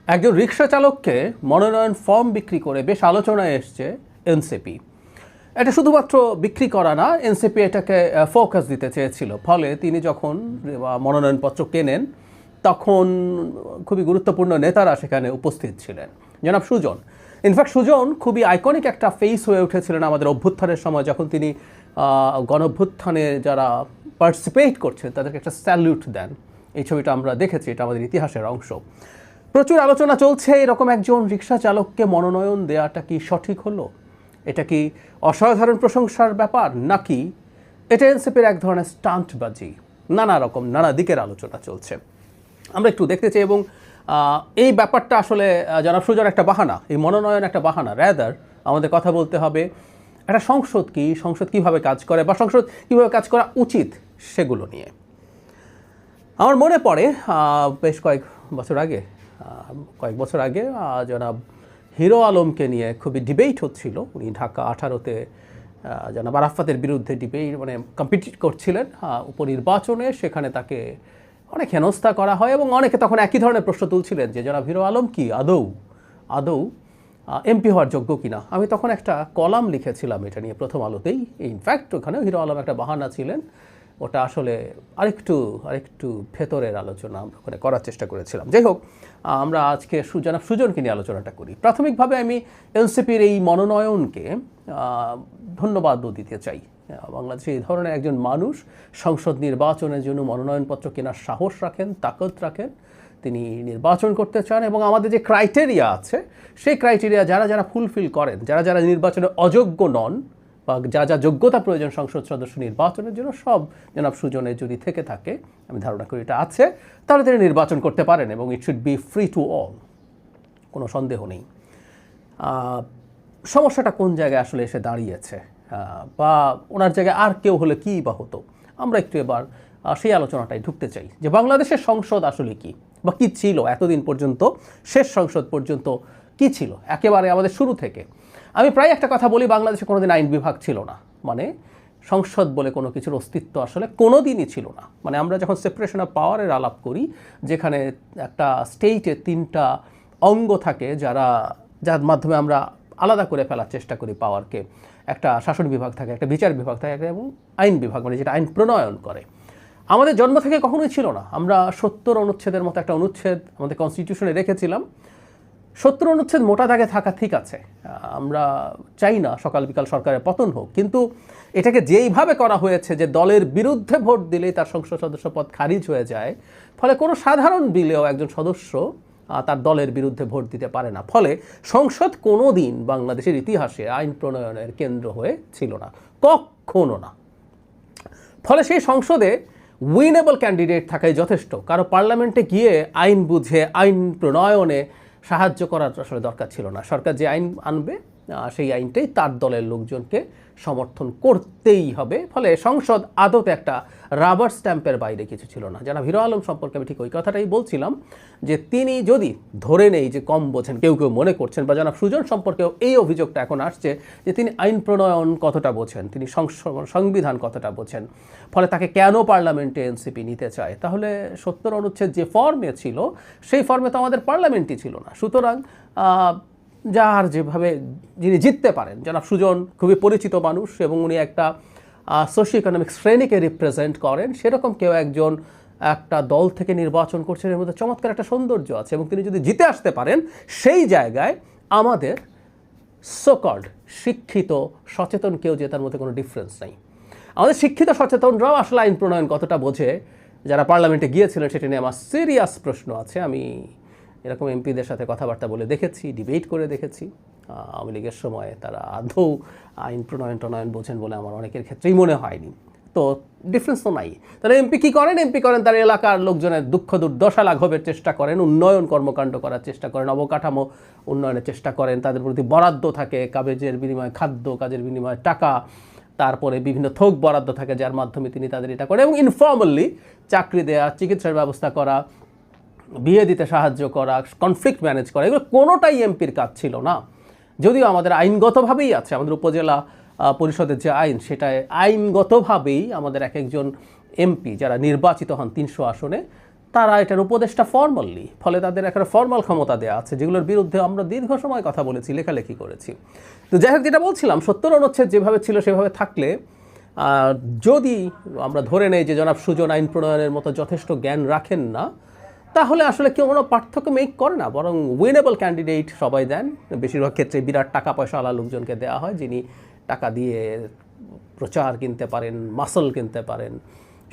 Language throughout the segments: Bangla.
একজন রিক্সা চালককে মনোনয়ন ফর্ম বিক্রি করে বেশ আলোচনায় এসছে এনসিপি। এটা শুধুমাত্র বিক্রি করা না, এনসিপি এটাকে ফোকাস দিতে চেয়েছিল। ফলে তিনি যখন মনোনয়নপত্র কেনেন তখন খুবই গুরুত্বপূর্ণ নেতারা সেখানে উপস্থিত ছিলেন। জনাব সুজন, ইনফ্যাক্ট সুজন খুবই আইকনিক একটা ফেস হয়ে উঠেছিলেন আমাদের অভ্যুত্থানের সময়, যখন তিনি গণঅভ্যুত্থানে যারা পার্টিসিপেট করছেন তাদেরকে একটা স্যালিউট দেন। এই ছবিটা আমরা দেখেছি, এটা আমাদের ইতিহাসের অংশ। প্রচুর আলোচনা চলছে এরকম একজন রিক্সা চালককে মনোনয়ন দেওয়াটা কি সঠিক হলো, এটা কি অসাধারণ প্রশংসার ব্যাপার, নাকি এটা এনসিপির এক ধরনের স্টান্টবাজি। নানা দিকের আলোচনা চলছে, আমরা একটু দেখতে চাই। এবং এই ব্যাপারটা আসলে জনাব সুজন একটা বাহানা, এই মনোনয়ন একটা বাহানা। র্যাদার আমাদের কথা বলতে হবে একটা সংসদ কি, সংসদ কীভাবে কাজ করে বা সংসদ কীভাবে কাজ করা উচিত সেগুলো নিয়ে। আমার মনে পড়ে বেশ কয়েক বছর আগে জনাব হিরো আলমকে নিয়ে খুবই ডিবেট হচ্ছিল। উনি ঢাকা 18-তে জনাব আরাফাতের বিরুদ্ধে কম্পিট করছিলেন উপনির্বাচনে। সেখানে তাকে অনেক হেনস্থা করা হয় এবং অনেকে তখন একই ধরনের প্রশ্ন তুলছিলেন যে জনাব হিরো আলম কি আদৌ এমপি হওয়ার যোগ্য কিনা। আমি তখন একটা কলাম লিখেছিলাম এটা নিয়ে প্রথম আলোতেই। ইনফ্যাক্ট ওখানেও হিরো আলম একটা বাহানা ছিলেন, ওটা আসলে আরেকটু ভেতরের আলোচনা আমরা ওখানে করার চেষ্টা করেছিলাম। যাই হোক, আমরা আজকে জনাব সুজনকে নিয়ে আলোচনাটা করি। প্রাথমিকভাবে আমি এনসিপির এই মনোনয়নকে ধন্যবাদও দিতে চাই। বাংলাদেশে এই ধরনের একজন মানুষ সংসদ নির্বাচনের জন্য মনোনয়নপত্র কেনার সাহস রাখেন, তাকত রাখেন, তিনি নির্বাচন করতে চান এবং আমাদের যে ক্রাইটেরিয়া আছে সেই ক্রাইটেরিয়া যারা ফুলফিল করেন, যারা নির্বাচনে অযোগ্য নন বা যা যোগ্যতা প্রয়োজন সংসদ সদস্য নির্বাচনের জন্য, সব জনাব সুজনের যদি থেকে থাকে, আমি ধারণা করি এটা আছে, তাহলে তিনি নির্বাচন করতে পারেন এবং it should be free to all, কোনো সন্দেহ নেই। সমস্যাটা কোন জায়গায় আসলে এসে দাঁড়িয়েছে বা ওনার জায়গায় আর কেউ হলে কী বা হতো, আমরা একটু এবার সেই আলোচনাটাই ঢুকতে চাই যে বাংলাদেশের সংসদ আসলে কি বা কী ছিল এতদিন পর্যন্ত, শেষ সংসদ পর্যন্ত কি ছিল একেবারে আমাদের শুরু থেকে। আমি প্রায় একটা কথা বলি, বাংলাদেশে কোনোদিন আইন বিভাগ ছিল না, মানে সংসদ বলে কোনো কিছুর অস্তিত্ব আসলে কোনো দিনই ছিল না। মানে আমরা যখন সেপারেশন অফ পাওয়ারের আলাপ করি, যেখানে একটা স্টেটে 3টা অঙ্গ থাকে যার মাধ্যমে আমরা আলাদা করে ফেলার চেষ্টা করি পাওয়ারকে, একটা শাসন বিভাগ থাকে, একটা বিচার বিভাগ থাকে এবং আইন বিভাগ, মানে যেটা আইন প্রণয়ন করে। আমাদের জন্ম থেকে কখনোই ছিল না। আমরা 70 অনুচ্ছেদের মতো একটা অনুচ্ছেদ আমাদের কনস্টিটিউশনে রেখেছিলাম। 70 অনুচ্ছেদ মোটা দাগে থাকা ঠিক আছে, আমরা চাই না সকাল বিকাল সরকারের পতন হোক, কিন্তু এটাকে যেইভাবে করা হয়েছে যে দলের বিরুদ্ধে ভোট দিলেই তার সংসদ সদস্য পদ খারিজ হয়ে যায়, ফলে কোনো সাধারণ বিলেও একজন সদস্য তার দলের বিরুদ্ধে ভোট দিতে পারে না। ফলে সংসদ কোনো দিন বাংলাদেশের ইতিহাসে আইন প্রণয়নের কেন্দ্র হয়ে ছিল না, কখনো না। ফলে সেই সংসদে উইনেবল ক্যান্ডিডেট থাকাই যথেষ্ট। কারো পার্লামেন্টে গিয়ে আইন বুঝে আইন প্রণয়নে সাহায্য করার আসলে দরকার ছিল না। সরকার যে আইন আনবে সেই আইনটাই তার দলের লোকজনকে সমর্থন করতেই হবে। ফলে সংসদ আদতে একটা রাবার স্ট্যাম্পের বাইরে কিছু ছিল না। জনাব হিরো আলম সম্পর্কে আমি ঠিক ওই কথাটাই বলছিলাম যে তিনি যদি ধরে নেই যে কম বোঝেন, কেউ মনে করছেন, বা জনাব সুজন সম্পর্কেও এই অভিযোগটা এখন আসছে যে তিনি আইন প্রণয়ন কতটা বোঝেন, তিনি সংবিধান কতটা বোঝেন, ফলে তাকে কেন পার্লামেন্টে এনসিপি নিতে চায়। তাহলে 70 অনুচ্ছেদ যে ফর্মে ছিল সেই ফর্মে তো আমাদের পার্লামেন্টই ছিল না। সুতরাং যার যেভাবে যিনি জিততে পারেন, জনাব সুজন খুবই পরিচিত মানুষ এবং উনি একটা সোশিও ইকোনমিক শ্রেণীকে রিপ্রেজেন্ট করেন, সেরকম কেউ একজন একটা দল থেকে নির্বাচন করছেন, এর মধ্যে চমৎকার একটা সৌন্দর্য আছে। এবং তিনি যদি জিতে আসতে পারেন, সেই জায়গায় আমাদের সোকল্ড শিক্ষিত সচেতন কেউ জেতার মধ্যে কোনো ডিফারেন্স নেই। আমাদের শিক্ষিত সচেতনরাও আসলে আইন প্রণয়ন কতটা বোঝে, যারা পার্লামেন্টে গিয়েছিলেন সেটা নিয়ে আমার সিরিয়াস প্রশ্ন আছে। আমি এরকম এমপিদের সাথে কথাবার্তা বলে দেখেছি, ডিবেট করে দেখেছি। আওয়ামী লীগের সময় তারা আদৌ আইন প্রণয়ন বোঝেন বলে আমার অনেকের ক্ষেত্রেই মনে হয়নি। তো ডিফারেন্স তো নাই। তাহলে এমপি কী করেন? এমপি করেন তার এলাকার লোকজনের দুঃখ দুর্দশা লাঘবের চেষ্টা করেন, উন্নয়ন কর্মকাণ্ড করার চেষ্টা করেন, অবকাঠামো উন্নয়নের চেষ্টা করেন, তাদের প্রতি বরাদ্দ থাকে, কাজের বিনিময়ে খাদ্য, কাজের বিনিময়ে টাকা, তারপরে বিভিন্ন থোক বরাদ্দ থাকে যার মাধ্যমে তিনি তাদের এটা করেন। এবং ইনফর্মালি চাকরি দেওয়া, চিকিৎসার ব্যবস্থা করা, বিয়ে দিতে সাহায্য করা, কনফ্লিক্ট ম্যানেজ করা, এগুলো কোনোটাই এমপির কাজ ছিল না। যদিও আমাদের আইনগতভাবেই আছে, আমাদের উপজেলা পরিষদের যে আইন, সেটায় আইনগতভাবেই আমাদের এক একজন এমপি যারা নির্বাচিত হন 300 আসনে, তারা এটার উপদেষ্টা ফর্মালি, ফলে তাদের একটা ফর্মাল ক্ষমতা দেওয়া আছে, যেগুলোর বিরুদ্ধে আমরা দীর্ঘ সময় কথা বলেছি, লেখালেখি করেছি। তো যাই হোক, যেটা বলছিলাম, ৭০ অনুচ্ছেদ যেভাবে ছিল সেভাবে থাকলে, যদি আমরা ধরে নেই যে জনাব সুজন আইন প্রণয়নের মতো যথেষ্ট জ্ঞান রাখেন না, তাহলে আসলে কেউ কোনো পার্থক্য মেক করে না, বরং উইনেবল ক্যান্ডিডেট সবাই দেন। বেশিরভাগ ক্ষেত্রে বিরাট টাকা পয়সাওয়ালা লোকজনকে দেওয়া হয়, যিনি টাকা দিয়ে প্রচার কিনতে পারেন, মাসল কিনতে পারেন,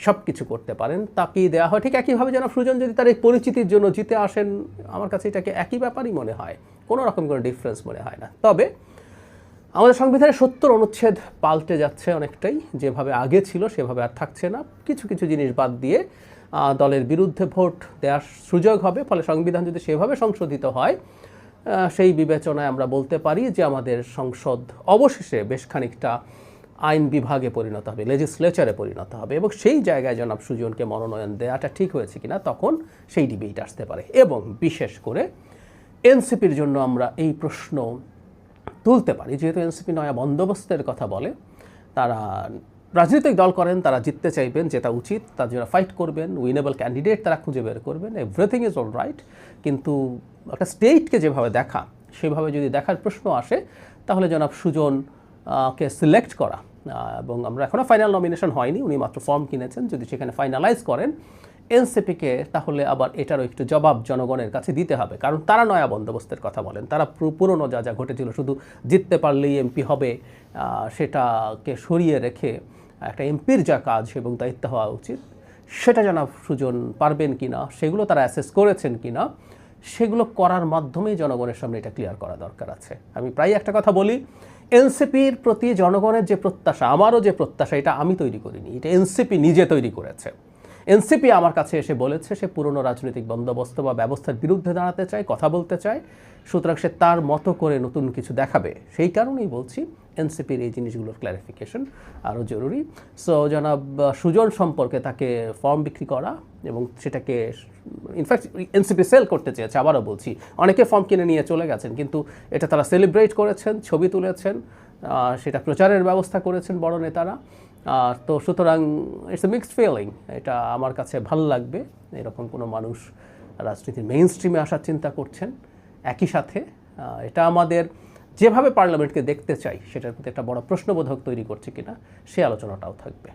সব কিছু করতে পারেন, তাকেই দেওয়া হয়। ঠিক একইভাবে জনাব সুজন যদি তার এই পরিচিতির জন্য জিতে আসেন, আমার কাছে এটাকে একই ব্যাপারই মনে হয়, কোনো রকম কোনো ডিফারেন্স মনে হয় না। তবে আমাদের সংবিধানের ৭০ অনুচ্ছেদ পাল্টে যাচ্ছে অনেকটাই, যেভাবে আগে ছিল সেভাবে আর থাকছে না। কিছু কিছু জিনিস বাদ দিয়ে দলের বিরুদ্ধে ভোট দেওয়ার সুযোগ হবে। ফলে সংবিধান যদি সেভাবে সংশোধিত হয়, সেই বিবেচনায় আমরা বলতে পারি যে আমাদের সংসদ অবশেষে বেশ খানিকটা আইন বিভাগে পরিণত হবে, লেজিসলেচারে পরিণত হবে, এবং সেই জায়গায় জনাব সুজনকে মনোনয়ন দেওয়াটা ঠিক হয়েছে কিনা তখন সেই ডিবেট আসতে পারে। এবং বিশেষ করে এনসিপির জন্য আমরা এই প্রশ্ন তুলতে পারি, যেহেতু এনসিপি নয়া বন্দোবস্তের কথা বলে, তারা রাজনৈতিক দল করেন, তারা জিততে চাইবেন, যেটা উচিত, তার জন্য ফাইট করবেন, উইনেবল ক্যান্ডিডেট তারা খুঁজে বের করবেন, এভরিথিং ইজ অল রাইট। কিন্তু একটা স্টেটকে যেভাবে দেখা, সেভাবে যদি দেখার প্রশ্ন আসে, তাহলে জনাব সুজন কে সিলেক্ট করা, এবং আমরা এখনও ফাইনাল নমিনেশন হয়নি, উনি মাত্র ফর্ম কিনেছেন, যদি সেখানে ফাইনালাইজ করেন এনসিপিকে, তাহলে আবার এটারও একটু জবাব জনগণের কাছে দিতে হবে। কারণ তারা নয়া বন্দোবস্তের কথা বলেন, তারা পুরনো যা যা ঘটেছিল, শুধু জিততে পারলেই এমপি হবে, সেটাকে সরিয়ে রেখে একটা এমপির যা কাজ এবং দায়িত্ব হওয়া উচিত, সেটা জনাব সুজন পারবেন কি না, সেগুলো তারা অ্যাসেস করেছেন কি না, সেগুলো করার মাধ্যমেই জনগণের সামনে এটা ক্লিয়ার করা দরকার আছে। আমি প্রায় একটা কথা বলি, এনসিপির প্রতি জনগণের যে প্রত্যাশা, আমারও যে প্রত্যাশা, এটা আমি তৈরি করিনি, এটা এনসিপি নিজে তৈরি করেছে। এনসিপি আমার কাছে এসে বলেছে সে পুরনো রাজনৈতিক বন্দোবস্ত বা ব্যবস্থার বিরুদ্ধে দাঁড়াতে চায়, কথা বলতে চায়, সুতরাং সে তার মতো করে নতুন কিছু দেখাবে। সেই কারণেই বলছি এনসিপির এই জিনিসগুলোর ক্ল্যারিফিকেশন আরও জরুরি। সো জনাব সুজন সম্পর্কে তাকে ফর্ম বিক্রি করা এবং সেটাকে ইনফ্যাক্ট এনসিপি সেল করতে চেয়েছে, আবারও বলছি, অনেকে ফর্ম কিনে নিয়ে চলে গেছেন, কিন্তু এটা তারা সেলিব্রেট করেছেন, ছবি তুলেছেন, সেটা প্রচারের ব্যবস্থা করেছেন বড় নেতারা। তো সুতরাং ইটস এ মিক্সড ফিলিং। এটা আমার কাছে ভালো লাগবে, এরকম কোনো মানুষ রাজনীতির মেইন স্ট্রিমে আসার চিন্তা করছেন। একই সাথে এটা আমাদের যেভাবে পার্লামেন্টকে দেখতে চাই, সেটার প্রতি একটা বড় প্রশ্নবোধক তৈরি করছে কিনা, সে আলোচনাটাও থাকবে।